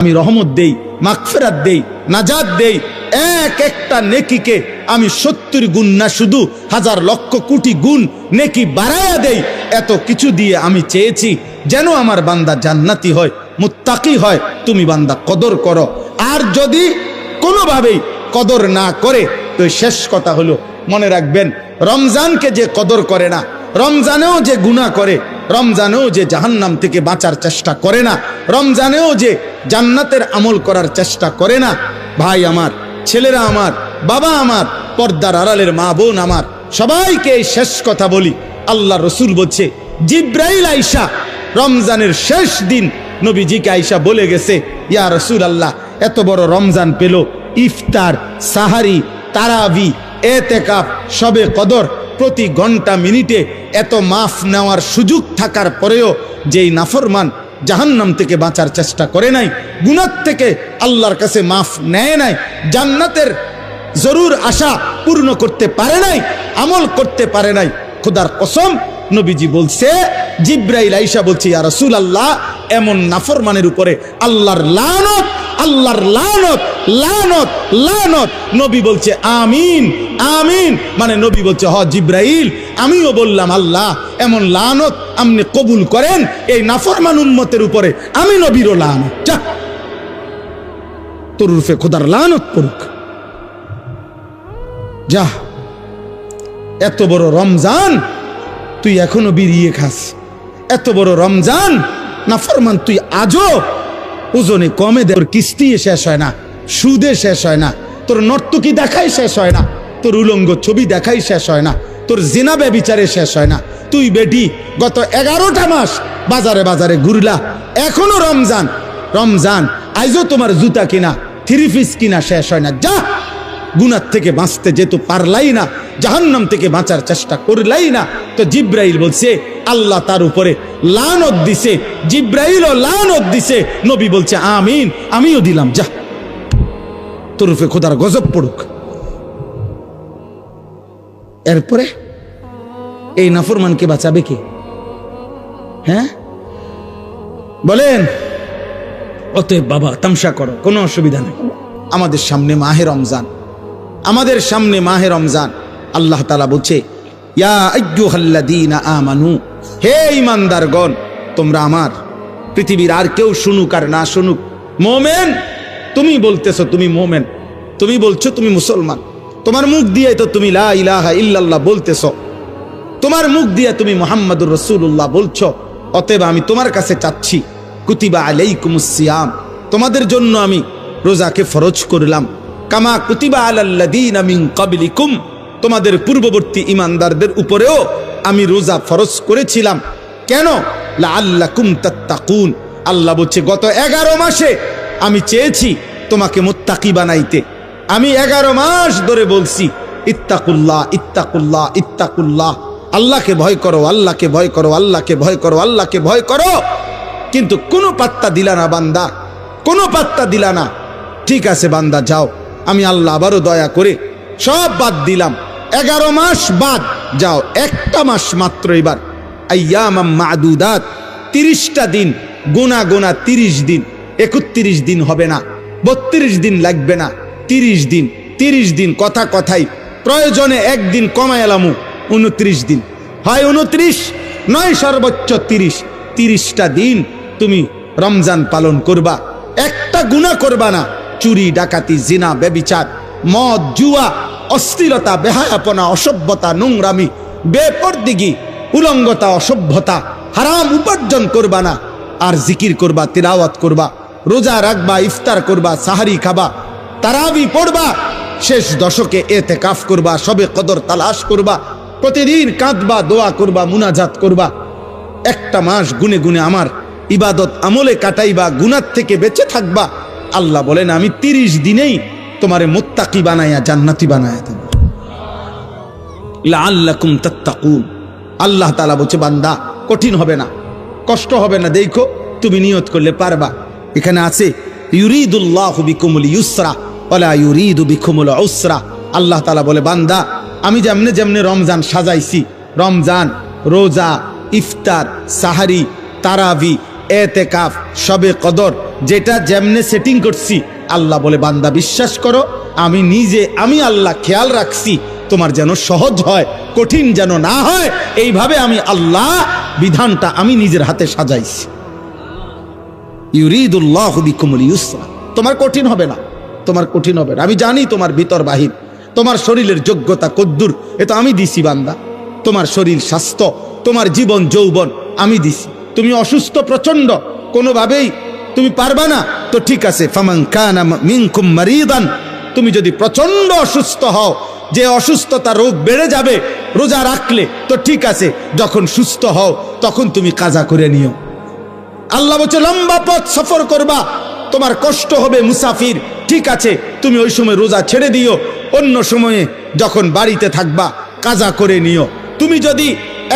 আমি রহমত দেই, মাগফিরাত দেই, নাজাত দেই। এক একটা নেকিকে আমি 70 গুণ না, শুধু হাজার লক্ষ কোটি গুণ নেকি বাড়ায়া দেই। এত কিছু দিয়ে আমি চেয়েছি যেন আমার বান্দা জান্নাতি হয়, মুত্তাকি হয়। তুমি বান্দা কদর করো। আর যদি কোনোভাবেই কদর না করে, তো শেষ কথা হলো, মনে রাখবেন, রমজানকে যে কদর করে না, রমজানেও যে গুনাহ করে, রমজানেও যে জাহান্নাম থেকে বাঁচার চেষ্টা করে না, রমজানেও যে জান্নাতের আমল করার চেষ্টা করে না, ভাই আমার, ছেলেরা আমার, বাবা আমার, পর্দার আড়ালের মা বোন আমার, সবাইকে এই শেষ কথা বলি। আল্লাহ রসুল বলছে, জিব্রাইল আইসা রমজানের শেষ দিন নবীজিকে আইসা বলে গেছে, ইয়া রসুল আল্লাহ, এত বড় রমজান পেল, ইফতার, সাহারি, তারাবি, এতেকাফ, শবে কদর, প্রতি ঘন্টা মিনিটে এত মাফ নেওয়ার সুযোগ থাকার পরেও যেই নাফরমান জাহান্নাম থেকে বাঁচার চেষ্টা করে নাই, গুনাহ থেকে আল্লাহর কাছে মাফ নেয় নাই, জান্নাতের জরুর আশা পূর্ণ করতে পারে নাই, আমল করতে পারে নাই, খোদার কসম নবীজি বলছে, জিব্রাইল আইসা বলছে, ইয়া রাসূলুল্লাহ, এমন নাফরমানের উপরে আল্লাহর লানত, আল্লাহর লানত, লানত, লানত। নবী বলছে আমিন, আমিন। মানে নবী বলছে, হ জিব্রাইল, আমিও বললাম আল্লাহ, এমন লানত আপনি কবুল করেন এই নাফরমান উম্মতের উপরে, আমি নবীরও লানত। যা, তোর রূপে খোদার লানত পড়ুক। যা, এত বড় রমজান তুই এখনো বিড়িয়ে খাস, এত বড় রমজান নাফরমান তুই আজও ওজনে কমে দে। তোর কিস্তি শেষ হয় না, সুদে শেষ হয় না, তোর নর্তকী দেখাই শেষ হয় না, তোর উলঙ্গ ছবি দেখাই শেষ হয় না, তোর জিনা ব্যভিচারে শেষ হয় না। তুই বেটি গত 11টা মাস বাজারে বাজারে ঘুরলা, এখনো রমজান, রমজান আইজও তোমার জুতা কিনা, 3 পিস কিনা শেষ হয় না। যা, গুনাহ থেকে বাঁচতে যেহেতু পারলাই না, জাহান্নাম থেকে বাঁচার চেষ্টা করলাই না, তো জিব্রাইল বলছে আল্লাহ তার উপরে লানত দিছে, জিব্রাইলও লানত দিছে। নবী বলছে আমিন, আমিও দিলাম। যা, তোর উপরে খোদার গজব পড়ুক। এরপরে এই নাফরমানকে বাঁচাবে কে? হ্যাঁ বলেন? অতএব বাবা, তামসা করো, কোনো অসুবিধা নেই। আমাদের সামনে মাহে রমজান, আমাদের সামনে মাহে রমজান। আল্লাহ তাআলা বলছে, ইয়া আইয়ুহাল্লাযীনা আমানু, হে ঈমানদারগণ, তোমরা আমার, পৃথিবীর আর কেউ শুনুক আর না শুনুক, মুমিন, তুমি বলতেছো তুমি মুমিন, তুমি বলছো তুমি মুসলমান, তোমার মুখ দিয়ে তো তুমি লা ইলাহা ইল্লাল্লাহ বলতেছো, তোমার মুখ দিয়ে তুমি মুহাম্মাদুর রাসূলুল্লাহ বলছো। অতএব আমি তোমার কাছে চাচ্ছি, কুতিবা আলাইকুমুস সিয়াম, তোমাদের জন্য আমি রোজাকে ফরজ করলাম, কামা কুতিবা আলাল্লাযীনা মিন ক্বাবলিকুম, তোমাদের পূর্ববর্তী ঈমানদারদের উপরেও আমি রোজা ফরজ করেছিলাম। কেন? লাআল্লাকুম তাত্তাকুন। আল্লাহ বলছে, গত 11 মাসে আমি চেয়েছি তোমাকে মুত্তাকি বানাইতে। আমি 11 মাস ধরে বলছি, ইত্তাকুল্লাহ, ইত্তাকুল্লাহ, ইত্তাকুল্লাহ, আল্লাহকে ভয় করো, আল্লাহকে ভয় করো, আল্লাহকে ভয় করো, আল্লাহকে ভয় করো। কিন্তু কোনো পাত্তা দিলা না বান্দা, কোনো পাত্তা দিলা না। ঠিক আছে বান্দা, যাও, আমি আল্লাহ আবারও দয়া করে সব বাদ দিলাম, 11 মাস বাদ, যাও, একটা মাস মাত্র এবার, আইয়ামাম মাদুদাত, 30টা দিন গোনা গোনা, 30 দিন, 31 দিন হবে না, 32 দিন লাগবে না, 30 দিন, 30 দিন, কথা কথাই, প্রয়োজনে একদিন কমায় এলামু, 29 দিন, হয় 29 নয় সর্বোচ্চ 30, 30টা দিন তুমি রমজান পালন করবা, একটা গুনাহ করবা না। চুরি, ডাকাতি, জিনা, ব্যভিচার, মদ, জুয়া, অশ্লীলতা, বেহায়াপনা, অসভ্যতা, নোংরামি, বেপরদিগি, উলঙ্গতা, অসভ্যতা, হারাম উপার্জন করবা না। আর জিকির করবা, তিলাওয়াত করবা, রোজা রাখবা, ইফতার করবা, সাহারি খাবা, তারাবি পড়বা, শেষ দশকে এতেকাফ করবা, শবে কদর তালাশ করবা, প্রতিদিন কাঁদবা, দোয়া করবা, মুনাজাত করবা। একটা মাস গুনে গুনে আমার ইবাদত আমলে কাটাইবা, গুনাহ থেকে বেঁচে থাকবা। আল্লাহ বলেন, আমি 30 দিনেই তোমারে মুত্তাকি বানায়া জান্নাতি বানায়া দেব, লাআল্লাকুম তাত্তাকুন। আল্লাহ তাআলা বলছে, বান্দা, কঠিন হবে না, কষ্ট হবে না, দেখো তুমি নিয়ত করলে পারবা। এখানে আছে, ইউরিদুল্লাহু বিকুমুল ইউসরা ওয়ালা ইউরিদু বিকুমুল উসরা। আল্লাহ তাআলা বলে, বান্দা, আমি যেমনে যেমনে রমজান সাজাইছি, রমজান, রোজা, ইফতার, সাহারি, তারাবি, এতেকাফ, শবে কদর, যেটা যেমনে সেটিং করছি, আল্লাহ বলে বান্দা বিশ্বাস করো, আমি আল্লাহ খেয়াল রাখছি তোমার যেন সহজ হয়, কঠিন যেন না হয়। এইভাবে আমি আল্লাহ বিধানটা আমি নিজের হাতে সাজাইছি। ইউরিদুল্লাহু বিকুমুল ইউসরা, তোমার কঠিন হবে না, তোমার কঠিন হবে না। আমি জানি তোমার ভিতর বাহির, তোমার শরীরের যোগ্যতা কদ্দুর, এ তো আমি দিছি বান্দা। তোমার শরীর স্বাস্থ্য, তোমার জীবন যৌবন আমি দিছি। তুমি অসুস্থ প্রচন্ড, কোনোভাবেই তুমি পারবা না, তো ঠিক আছে, ফামান কানা মিনকুম মারিদান, তুমি যদি প্রচন্ড অসুস্থ হও, যে অসুস্থতা রোগ বেড়ে যাবে রোজা রাখলে, তো ঠিক আছে, যখন সুস্থ হও তখন তুমি কাজা করে নিও। আল্লাহ বলছে লম্বা পথ সফর করবা, তোমার কষ্ট হবে, মুসাফির, ঠিক আছে, তুমি ওই সময় রোজা ছেড়ে দিও, অন্য সময়ে যখন বাড়িতে থাকবা কাজা করে নিও। তুমি যদি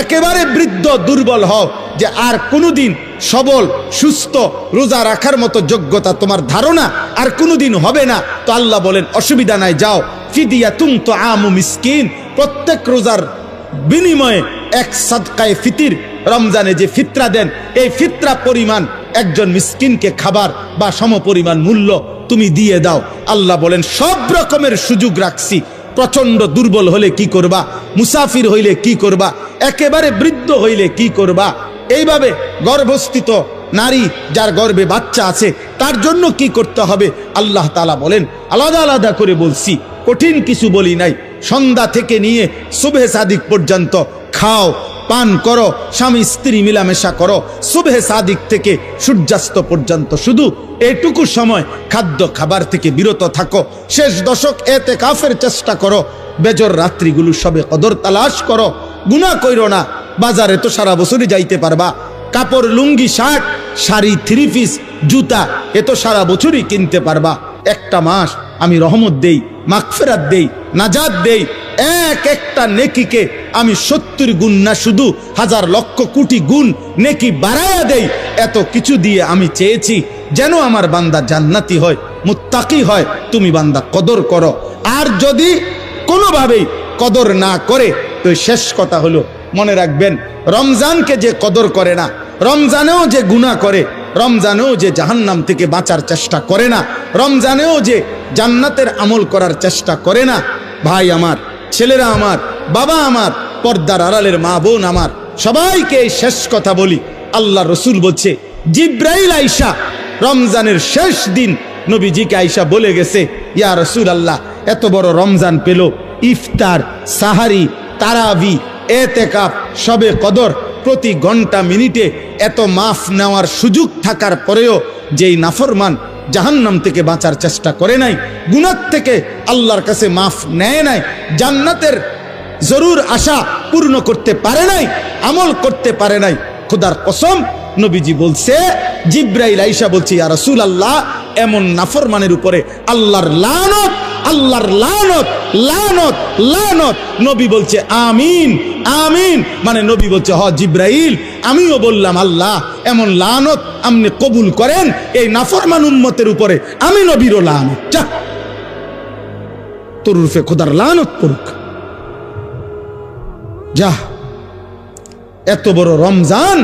একেবারে বৃদ্ধ দুর্বল হও, যে আর কোনোদিন সবল সুস্থ রোজা রাখার মতো যোগ্যতা তোমার ধারণা আর কোনোদিন হবে না, তো আল্লাহ বলেন অসুবিধা নাই, যাও ফিদিয়াতুন তুআমু মিসকিন, প্রত্যেক রোজার বিনিময়ে এক সাদকায়ে ফিতির, রমজানে যে ফিতরা দেন এই ফিতরা পরিমাণ একজন মিসকিনকে খাবার বা সমপরিমাণ মূল্য তুমি দিয়ে দাও। আল্লাহ বলেন সব রকমের সুযোগ রাখছি। প্রচন্ড দুর্বল হলে কি করবা, মুসাফির হইলে কি করবা, একেবারে বৃদ্ধ হইলে কি করবা, এইভাবে গর্ভস্থিত নারী যার গর্ভে বাচ্চা আছে তার জন্য কি করতে হবে, আল্লাহ তাআলা বলেন আলাদা আলাদা করে বলছি, কঠিন কিছু বলি নাই। সন্ধ্যা থেকে নিয়ে সুবহে সাদিক পর্যন্ত খাও, পান করো, স্বামী স্ত্রী মিলামেশা করো, সুবহে সাদিক থেকে সূর্যাস্ত পর্যন্ত শুধু এটুকু সময় খাদ্য খাবার থেকে বিরত থাকো। শেষ দশক এতেকাফের চেষ্টা করো, বেজর রাত্রিগুলো সবে কদর তালাশ করো, গুনাহ কইরো না। বাজারে তো সারা বছরই যাইতে পারবা, কাপড় লুঙ্গি শার্ট শাড়ি থ্রি পিস জুতা এ তো সারা বছরই কিনতে পারবা। একটা মাস আমি রহমত দেই, মাগফিরাত দেই, নাজাত দেই, একটা নেকিকে আমি 70 গুণ না শুধু হাজার লক্ষ কোটি গুণ নেকি বাড়ায়া দেই। এত কিছু দিয়ে আমি চেয়েছি যেন আমার বান্দা জান্নাতি হয়, মুত্তাকি হয়। তুমি বান্দা কদর করো, আর যদি কোনোভাবেই কদর না করে তো শেষ কথা হলো, মনে রাখবেন রমজানকে যে কদর করে না, রমজানেও যে গুনাহ করে, রমজানেও যে জাহান্নাম থেকে বাঁচার চেষ্টা করে না, রমজানেও যে জান্নাতের আমল করার চেষ্টা করে না, ভাই আমার, ছেলেরা আমার, বাবা আমার, পর্দার আড়ালের মা বোন আমার, সবাইকে এই শেষ কথা বলি। আল্লাহ রসুল বলছে জিব্রাইল আইসা রমজানের শেষ দিন নবীজিকে আইসা বলে গেছে, ইয়া রসুল আল্লাহ, এত বড় রমজান পেল, ইফতার, সাহারি, তারাবি, এতেকাফ, শবে কদর, প্রতি ঘন্টা মিনিটে এত মাফ নেওয়ার সুযোগ থাকার পরেও যেই নাফরমান জাহান্নাম থেকে বাঁচার চেষ্টা করে নাই, গুনাহ থেকে আল্লাহর কাছে মাফ নেয় নাই, জান্নাতের জরুর আশা পূর্ণ করতে পারে নাই, আমল করতে পারে নাই, খোদার কসম নবীজি বলছে, জিব্রাইল আইসা বলছে, ইয়া রাসূলুল্লাহ, এমন নাফরমানের উপরে আল্লাহর লানত, আল্লাহর লানত, লানত, লানত। নবী বলছে আমিন, আমিন, মানে নবী বলছে হ জিব্রাইল, আমিও বললাম আল্লাহ এমন লানত আপনি কবুল করেন এই নাফরমান উম্মতের উপরে, আমি নবীরও লানত, যা তোর রূপে খোদার লানত পড়ুক, যা। এত বড় রমজান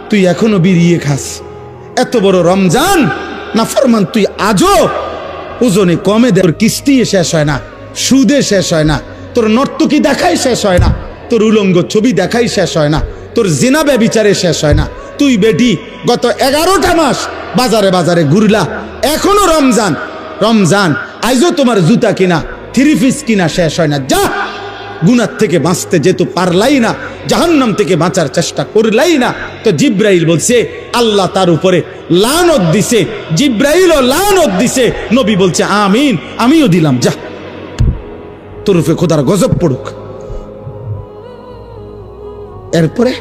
তুই এখনো বিড়িয়ে খাস, এত বড় রমজান নাফরমান তুই আজও ওজনে কমে দে, তোর কিস্তি শেষ হয় না, সুদে শেষ হয় না, তোর নর্তকী দেখাই শেষ হয় না, তোর উলঙ্গ ছবি দেখাই শেষ হয় না, তোর জিনা ব্যভিচারে শেষ হয় না। তুই বেটি গত 11টা মাস বাজারে বাজারে ঘুরলা, এখনো রমজান, রমজান আইজও তোমার জুতা কিনা থ্রি পিস কিনা শেষ হয় না, যা। গুনাহ থেকে বাঁচতে যেহেতু পারলাই না, জাহান্নাম থেকে বাঁচার চেষ্টা করলাই না, তো জিব্রাইল বলছে আল্লাহ তার উপরে লানত দিছে, জিব্রাইলও লানত দিছে, নবী বলছে আমিন, আমিও দিলাম, যা তোর উপরে খোদার গজব পড়ুক। এরপরে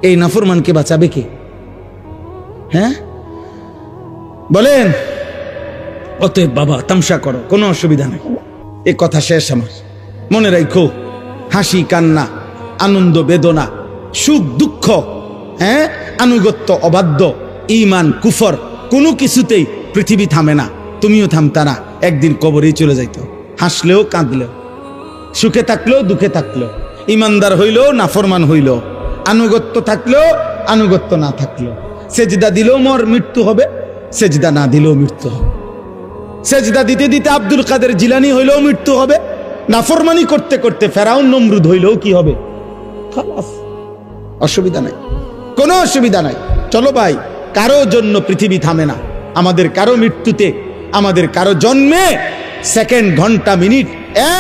এই নাফরমানকে বাঁচাবে কে? হ্যাঁ বলেন? অতএব বাবা তামসা করো, কোনো অসুবিধা নেই, এ কথা শেষ আমার। মনে রাখো, হাসি কান্না, আনন্দ বেদনা, সুখ দুঃখ, হ্যাঁ, আনুগত্য অবাধ্য, ঈমান কুফর, কোনো কিছুতেই পৃথিবী থামে না, তুমিও থামতা না, একদিন কবরেই চলে যাইতো। হাসলেও কাঁদলেও, সুখে থাকলেও দুঃখে থাকলেও, ইমানদার হইলেও নাফরমান হইলেও, আনুগত্য থাকলেও আনুগত্য না থাকলেও, সেজদা দিলেও মৃত্যু হবে, সেজদা না দিলেও মৃত্যু হবে। সেজদা দিতে দিতে আব্দুল কাদের জিলানী হইলেও মৃত্যু হবে, নাফরমানি করতে করতে ফেরাউন নমরুদ হইলেও কি হবে? খালাস, অসুবিধা নাই, কোনো অসুবিধা নাই। চলো ভাই, কারো জন্য পৃথিবী থামে না। আমাদের কারো মৃত্যুতে, আমাদের কারো জন্মে সেকেন্ড, ঘন্টা, মিনিট,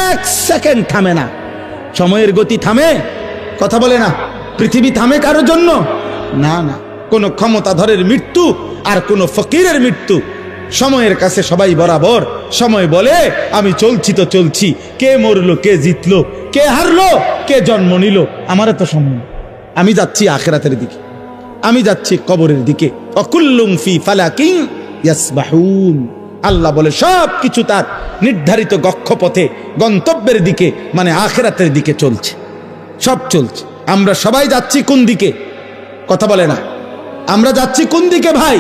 1 সেকেন্ড থামে না। সময়ের গতি থামে? কথা বলে না। পৃথিবী থামে কারো জন্য? না না। কোন ক্ষমতাধরের মৃত্যু আর কোন ফকিরের মৃত্যু সময়ের কাছে সবাই বরাবর। সময় বলে আমি চলছি তো চলছি, কে মরলো, কে জিতলো, কে হারলো, কে জন্ম নিল, আমার তো সময়। আমি যাচ্ছি আখিরাতের দিকে, আমি যাচ্ছি কবরের দিকে। অকুল্লুম ফি ফালাকিন ইয়াসবাহুন। আল্লাহ বলে সব কিছু তার নির্ধারিত গক্ষপথে, গন্তব্যের দিকে, মানে আখিরাতের দিকে চলছে, সব চলছে। আমরা সবাই যাচ্ছি কোন দিকে? কথা বলে না। আমরা যাচ্ছি কোন দিকে ভাই?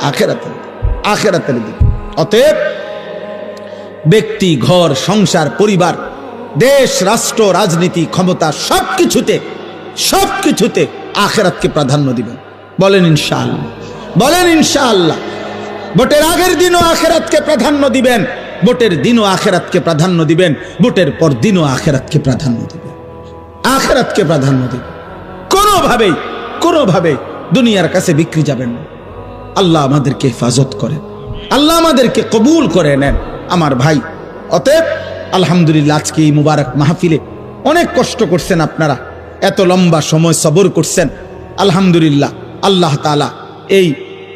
আখিরাতের দিকে, আখিরাতের দিকে। অতএব ব্যক্তি, ঘর, সংসার, পরিবার, দেশ, রাষ্ট্র, রাজনীতি, ক্ষমতা, সবকিছুতে আখিরাতকে প্রাধান্য দিবেন। বলেন ইনশাআল্লাহ, বলেন ইনশাআল্লাহ। ভোটের আগের দিনও আখিরাতকে প্রাধান্য দিবেন, ভোটের দিনও আখিরাতকে প্রাধান্য দিবেন, ভোটের পর দিনও আখিরাতকে প্রাধান্য দিবেন, আখিরাতকে প্রাধান্য দিবেন। কোনোভাবেই দুনিয়ার কাছে বিক্রি যাবেন না। আল্লাহ আমাদেরকে হেফাজত করেন, আল্লাহ আমাদেরকে কবুল করে নেন আমার ভাই। অতএব আলহামদুলিল্লাহ, আজকে এই মুবারক মাহফিলে অনেক কষ্ট করছেন আপনারা, এত লম্বা সময় সবর করছেন। আলহামদুলিল্লাহ, আল্লাহ তাআলা এই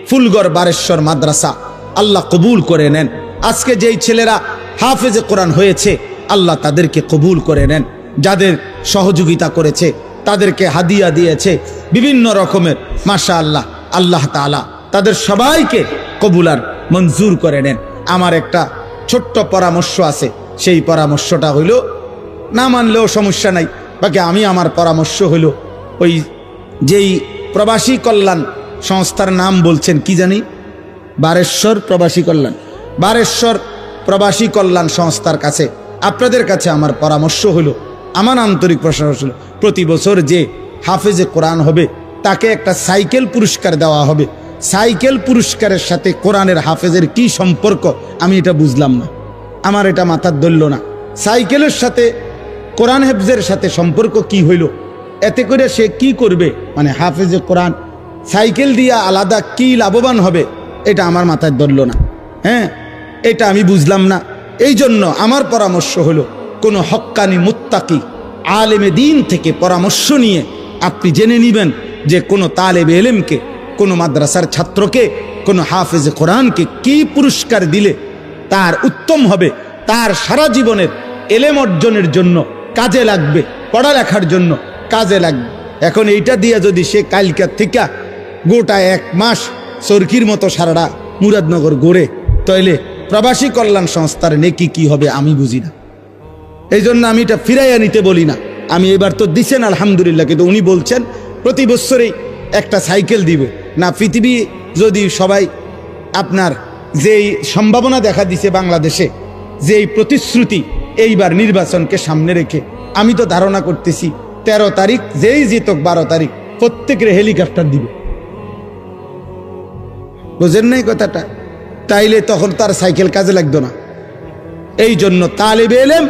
ফুলগড় বারেশ্বর মাদ্রাসা আল্লাহ কবুল করে নেন। আজকে যেই ছেলেরা হাফেজে কোরআন হয়েছে, আল্লাহ তাদেরকে কবুল করে নেন। যাদের সহযোগিতা করেছে, তাদেরকে হাদিয়া দিয়েছে বিভিন্ন রকমের, মাশাআল্লাহ, আল্লাহ তাআলা তাদের সবাইকে কবুল আর মঞ্জুর করে নেন। আমার একটা ছোট্ট পরামর্শ আছে, সেই পরামর্শটা হইল, না মানলেও সমস্যা নাই, বাকি আমি আমার পরামর্শ হইল, ওই যেই প্রবাসী কল্যাণ সংস্থার নাম বলছেন কি জানি, বারেশ্বর প্রবাসী কল্যাণ, বারেশ্বর প্রবাসী কল্যাণ সংস্থার কাছে, আপনাদের কাছে আমার পরামর্শ হলো, আমার আন্তরিক প্রশংসা হলো, প্রতি বছর যে হাফেজে কোরআন হবে তাকে একটা সাইকেল পুরস্কার দেওয়া হবে। সাইকেল পুরস্কারের সাথে কোরআনের হাফেজের কি সম্পর্ক আমি এটা বুঝলাম না, আমার এটা মাথার ধরল না। সাইকেলের সাথে কোরআন হেফজের সাথে সম্পর্ক কি হইল? এতে করে সে কি করবে? মানে হাফেজে কোরআন সাইকেল দিয়া আলাদা কি লাভবান হবে, এটা আমার মাথায় ধরল না। হ্যাঁ, এটা আমি বুঝলাম না। এই জন্য আমার পরামর্শ হলো, কোনো হক্কানি মুত্তাকি আলেমে দিন থেকে পরামর্শ নিয়ে আপনি জেনে নেবেন যে কোনো তালেবে এলেমকে, কোনো মাদ্রাসার ছাত্রকে, কোনো হাফেজে কোরআনকে কি পুরস্কার দিলে তার উত্তম হবে, তার সারা জীবনের এলেম অর্জনের জন্য কাজে লাগবে, পড়ালেখার জন্য কাজে লাগবে। এখন এইটা দিয়ে যদি সে কালকার থেকে গোটা 1 মাস চরকির মতো সারাটা মুরাদনগর গড়ে, তাইলে প্রবাসী কল্যাণ সংস্থার নেকি কি হবে আমি বুঝি না। এই জন্য আমি এটা ফিরাইয়া নিতে বলি না। আমি এবার তো দিছেন আলহামদুলিল্লাহ, কিন্তু উনি বলছেন প্রতি বছরেই একটা সাইকেল দিবে না। পৃথিবী যদি সবাই আপনার যেই সম্ভাবনা দেখা দিছে বাংলাদেশে, যেই প্রতিশ্রুতি এইবার নির্বাচনকে সামনে রেখে, আমি তো ধারণা করতেছি 13 তারিখ যেই জিতক 12 তারিখ প্রত্যেকের হেলিকপ্টার দিবে। বুঝেন নাই কথাটা? তাইলে তখন তার সাইকেল কাজে লাগতো না। এই জন্য তালেবে এলেম,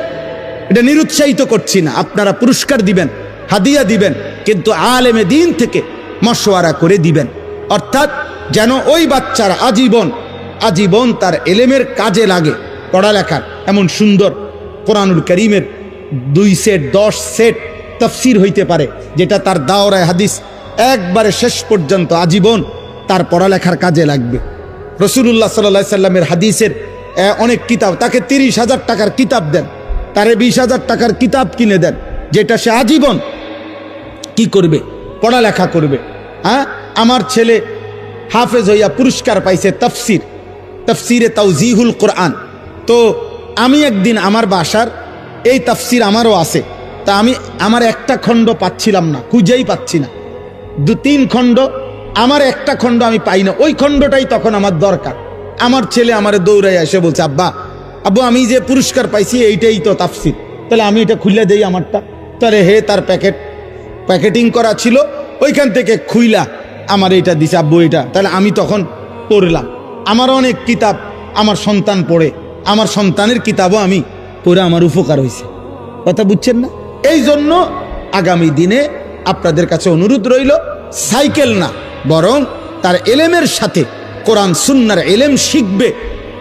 এটা নিরুৎসাহিত করছি না, আপনারা পুরস্কার দিবেন, হাদিয়া দিবেন, কিন্তু আলেমে দিন থেকে মশওয়ারা করে দিবেন। অর্থাৎ যেন ওই বাচ্চার আজীবন তার এলেমের কাজে লাগে, পড়ালেখার। এমন সুন্দর কোরআনুল কারীমের 2 সেট 10 সেট তাফসীর হইতে পারে, যেটা তার দাওরায়ে হাদিস একবারে শেষ পর্যন্ত আজীবন তার পড়ালেখার কাজে লাগবে। রাসূলুল্লাহ সাল্লাল্লাহু আলাইহি সাল্লামের হাদিসের অনেক কিতাব, তাকে 30,000 টাকার কিতাব দেন, তারে 20,000 টাকার কিতাব কিনে দেন, যেটা সে আজীবন কি করবে? পড়ালেখা করবে। হ্যাঁ, আমার ছেলে হাফেজ হইয়া পুরস্কার পাইছে তাফসিরে তাওজিহুল কোরআন। তো আমি একদিন আমার বাসার এই তাফসির আমারও আছে, তা আমি আমার একটা খণ্ড পাচ্ছিলাম না, খুঁজেই পাচ্ছি না। 2-3 খণ্ড, আমার একটা খণ্ড আমি পাই না, ওই খণ্ডটাই তখন আমার দরকার। আমার ছেলে আমারে দৌড়াই এসে বলছে, আব্বু আমি যে পুরস্কার পাইছি এইটাই তো তাফসির, তাহলে আমি এটা খুলে দেই আমারটা। তাহলে হে, তার প্যাকেটিং করা ছিল, ওইখান থেকে খুইলা আমার এটা দিছে আব্বু এটা, তাহলে আমি তখন পড়লাম। আমার অনেক কিতাব আমার সন্তান পড়ে, আমার সন্তানের কিতাবও আমি পড়ে আমার উপকার হয়েছে। কথা বুঝছেন না? এই জন্য আগামী দিনে আপনাদের কাছে অনুরোধ রইল, সাইকেল না বরং তার এলেমের সাথে কোরআন সুন্নাহর এলেম শিখবে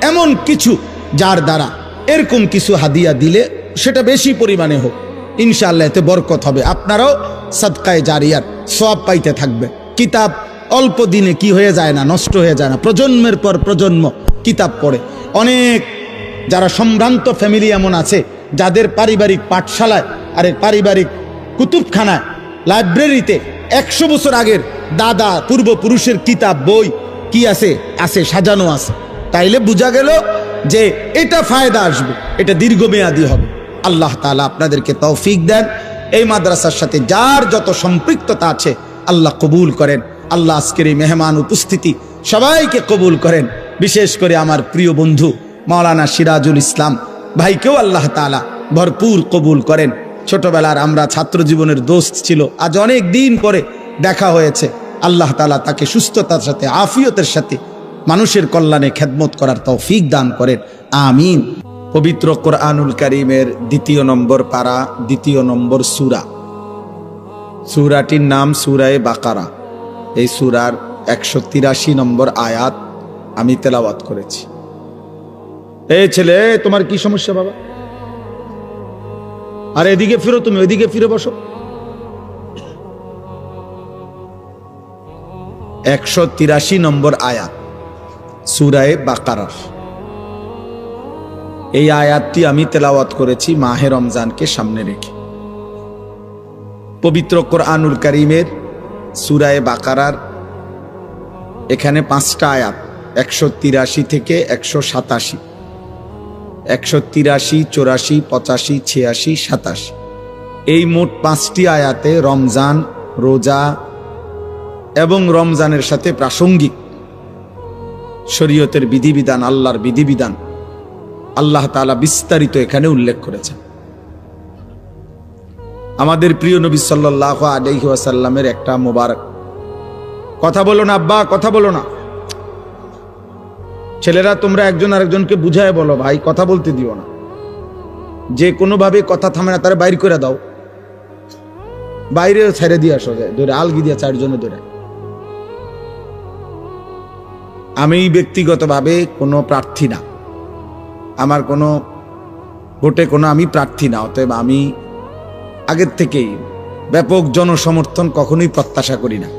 এমন কিছু, যার দ্বারা এরকম কিছু হাদিয়া দিলে সেটা বেশি পরিমাণে হোক, ইনশাআল্লাহ এতে বরকত হবে। আপনারাও সাদকায়ে জারিয়ার সওয়াব পাইতে থাকবে। কিতাব অল্প দিনে কি হয়ে যায় না, নষ্ট হয়ে যায় না, প্রজন্মের পর প্রজন্ম কিতাব পড়ে। অনেক যারা সম্ভ্রান্ত ফ্যামিলি এমন আছে যাদের পারিবারিক পাঠশালায় আরে পারিবারিক কুতুবখানায় লাইব্রেরিতে 100 বছর আগের দাদা পূর্বপুরুষের কিতাব বই কি আছে আছে সাজানো আছে। তাইলে বোঝা গেল যে এটা ফায়দা আসবে, এটা দীর্ঘমেয়াদী হবে। আল্লাহ তাআলা আপনাদেরকে তৌফিক দেন। এই মাদ্রাসার সাথে যার যত সম্পৃক্ততা আছে আল্লাহ কবুল করেন। আল্লাহ আজকের এই মেহমান উপস্থিতি সবাইকে কবুল করেন। বিশেষ করে আমার প্রিয় বন্ধু মাওলানা সিরাজুল ইসলাম ভাইকেও আল্লাহ তাআলা ভরপুর কবুল করেন। ছোটবেলার আমরা ছাত্র জীবনের দোস্ত ছিল, আজ অনেক দিন পরে দেখা হয়েছে। আল্লাহ তাআলা তাকে সুস্থতার সাথে আফিয়তের সাথে মানুষের কল্যাণে খেদমত করার তৌফিক দান করেন, আমিন। পবিত্র কোরআনুল কারীমের 2 নম্বর পারা 2 নম্বর সূরা, সূরাটির নাম সূরায়ে বাকারা। এই সূরার 183 নম্বর আয়াত আমি তেলাওয়াত করেছি। এই ছেলে, তোমার কি সমস্যা বাবা? আর এদিকে ফিরো, তুমি ওইদিকে ফিরে বসো। 183 নম্বর আয়াত সূরায়ে বাকারার। এই আয়াতটি আমি তেলাওয়াত করেছি মাহে রমজানকে সামনে রেখে। পবিত্র কোরআনুল কারীমের সূরায়ে বাকারার এখানে 5টা আয়াত, 183 থেকে 187, 183, 84, 85, 86, 87। এই মোট 5টি আয়াতে রমজান, রোজা এবং রমজানের সাথে প্রাসঙ্গিক শরীয়তের বিধিবিধান, আল্লাহর বিধিবিধান আল্লাহ তাআলা বিস্তারিত এখানে উল্লেখ করেছেন। আমাদের প্রিয় নবী সাল্লাল্লাহু আলাইহি ওয়াসাল্লামের একটা মোবারক কথা বলো না আব্বা, কথা বলো না। ছেলেরা তোমরা একজন আরেকজনকে বুঝায় বলো, ভাই কথা বলতে দিও না। যে কোনোভাবে কথা থামে না তারা বাইর করে দাও, বাইরে ছেড়ে দিয়ে আসো, যায় ধরে আলগি দিয়ে 4 জনে ধরে। আমি ব্যক্তিগতভাবে কোনো প্রার্থী না, আমার কোনো ভোটে কোনো আমি প্রার্থী না, অতএব আমি আগের থেকেই ব্যাপক জনসমর্থন কখনোই প্রত্যাশা করি না।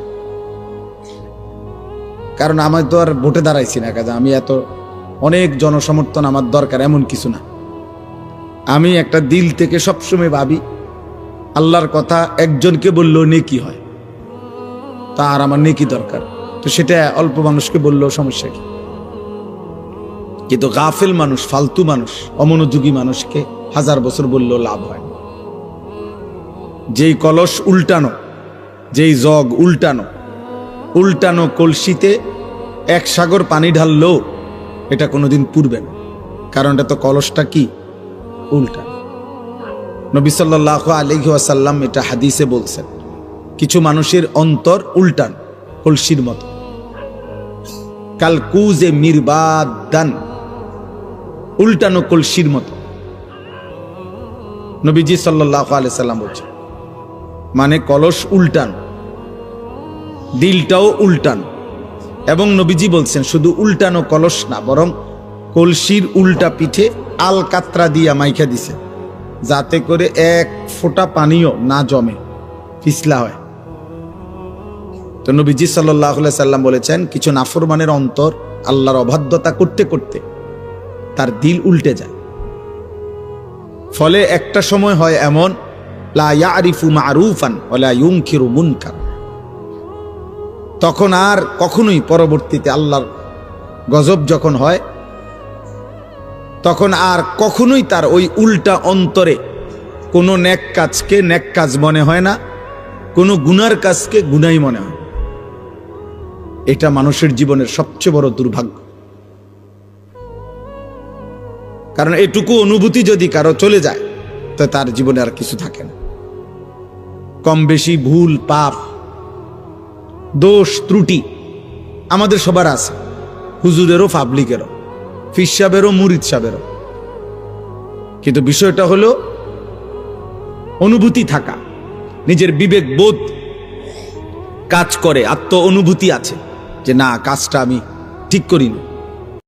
কারণ আমি তো আর ভোটে দাঁড়াইছি না, কাজে আমি এত অনেক জনসমর্থন আমার দরকার এমন কিছু না। আমি একটা দিল থেকে সবসময় ভাবি আল্লাহর কথা একজনকে বললেও নেকি হয়, তার আমার নেকি দরকার, তো সেটা অল্প মানুষকে বললেও সমস্যা কি। কিন্তু গাফেল মানুষ, ফালতু মানুষ, অমনোযোগী মানুষকে 1000 বছর বললেও লাভ হয় না। যেই কলস উল্টানো, যেই জগ উল্টানো, উল্টানো কলসিতে 1 সাগর পানি ঢাললেও এটা কোনোদিন পুরবে না, কারণ এটা তো কলসটা কি উল্টা। নবী সাল্লাল্লাহু আলাইহি ওয়াসাল্লাম এটা হাদিসে বলছেন, কিছু মানুষের অন্তর উল্টান কলসির মতো, কালকুজে মিরবাদান, উল্টানো কলসির মতো। নবীজি সাল্লাল্লাহু আলাইহি সাল্লাম বলছেন, মানে কলস উল্টান, দিলটাও উল্টান। এবং নবীজি বলছেন শুধু উল্টানো কলস না, বরং কলসির উল্টা পিঠে আলকাতরা দিয়া মাইখা দিছে, যাতে করে 1 ফোঁটা পানিও না জমে, পিছলা হয়। তো নবীজি সাল্লাল্লাহু আলাইহি সাল্লাম বলেছেন, কিছু নাফরমানের অন্তর আল্লাহর অবাধ্যতা করতে করতে তার দিল উল্টে যায়। ফলে একটা সময় হয় এমন, লা ইয়ারিফু মারুফান ওয়ালা ইউনকিরু মুনকার, তখন আর কখনোই পরবর্তীতে আল্লাহর গজব যখন হয়, তখন আর কখনোই তার ওই উল্টা অন্তরে কোনো নেক কাজকে নেক কাজ মনে হয় না, কোনো গুনার কাজকে গুনাই মনে হয়। এটা মানুষের জীবনের সবচেয়ে বড় দুর্ভাগ্য। কারণ এটুকু অনুভূতি যদি কারো চলে যায়, তো তার জীবনে আর কিছু থাকে না। কম বেশি ভুল পাপ দোষ ত্রুটি আমাদের সবার আছে, হুজুরেরও পাবলিকেরও, ফির সাহেবেরও মুরিদ সাহেবেরও। কিন্তু বিষয়টা হলো অনুভূতি থাকা, নিজের বিবেক বোধ কাজ করে, আত্ম অনুভূতি আছে যে না, কাজটা আমি ঠিক করিনি।